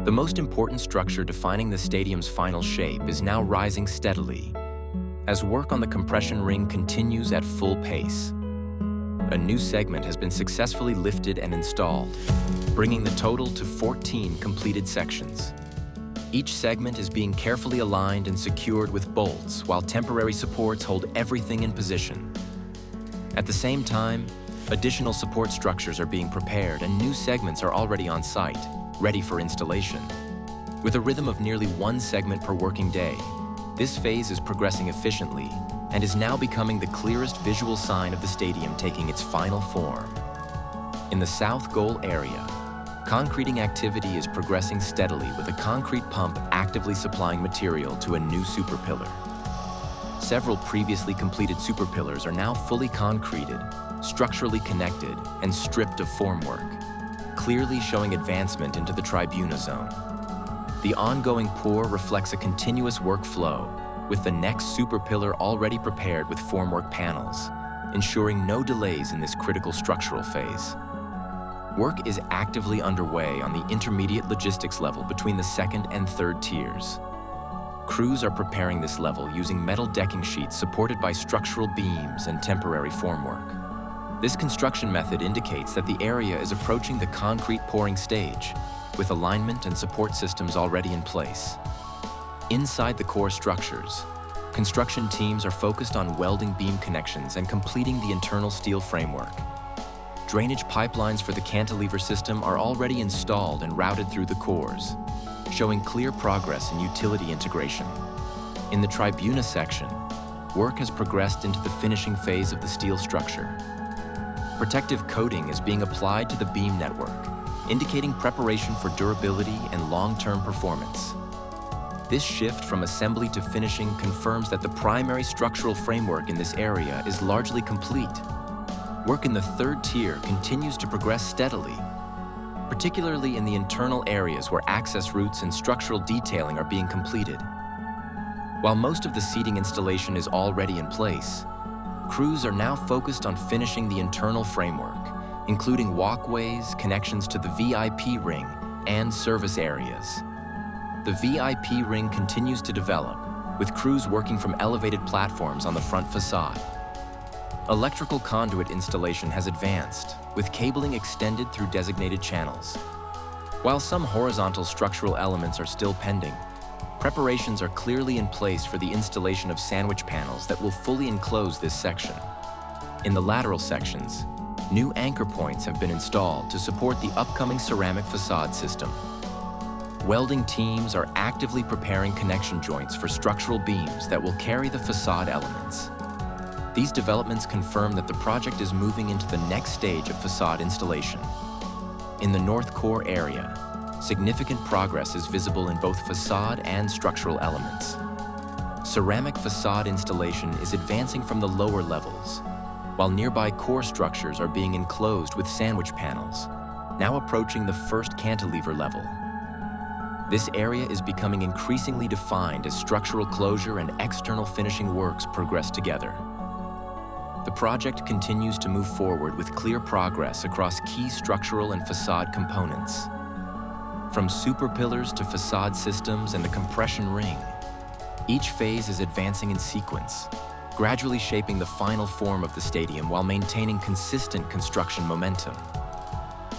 The most important structure defining the stadium's final shape is now rising steadily as work on the compression ring continues at full pace. A new segment has been successfully lifted and installed, bringing the total to 14 completed sections. Each segment is being carefully aligned and secured with bolts, while temporary supports hold everything in position. At the same time, additional support structures are being prepared and new segments are already on site, ready for installation. With a rhythm of nearly one segment per working day, this phase is progressing efficiently and is now becoming the clearest visual sign of the stadium taking its final form. In the south goal area, concreting activity is progressing steadily with a concrete pump actively supplying material to a new superpillar. Several previously completed superpillars are now fully concreted, structurally connected, and stripped of formwork, clearly showing advancement into the tribuna zone. The ongoing pour reflects a continuous workflow, with the next superpillar already prepared with formwork panels, ensuring no delays in this critical structural phase. Work is actively underway on the intermediate logistics level between the second and third tiers. Crews are preparing this level using metal decking sheets supported by structural beams and temporary formwork. This construction method indicates that the area is approaching the concrete pouring stage, with alignment and support systems already in place. Inside the core structures, construction teams are focused on welding beam connections and completing the internal steel framework. Drainage pipelines for the cantilever system are already installed and routed through the cores, showing clear progress in utility integration. In the tribuna section, work has progressed into the finishing phase of the steel structure. Protective coating is being applied to the beam network, indicating preparation for durability and long-term performance. This shift from assembly to finishing confirms that the primary structural framework in this area is largely complete. Work in the third tier continues to progress steadily, particularly in the internal areas where access routes and structural detailing are being completed. While most of the seating installation is already in place, crews are now focused on finishing the internal framework, including walkways, connections to the VIP ring, and service areas. The VIP ring continues to develop, with crews working from elevated platforms on the front facade. Electrical conduit installation has advanced, with cabling extended through designated channels. While some horizontal structural elements are still pending, preparations are clearly in place for the installation of sandwich panels that will fully enclose this section. In the lateral sections, new anchor points have been installed to support the upcoming ceramic facade system. Welding teams are actively preparing connection joints for structural beams that will carry the facade elements. These developments confirm that the project is moving into the next stage of facade installation. In the north core area, significant progress is visible in both facade and structural elements. Ceramic facade installation is advancing from the lower levels, while nearby core structures are being enclosed with sandwich panels, now approaching the first cantilever level. This area is becoming increasingly defined as structural closure and external finishing works progress together. The project continues to move forward with clear progress across key structural and facade components. From superpillars to facade systems and the compression ring, each phase is advancing in sequence, gradually shaping the final form of the stadium while maintaining consistent construction momentum.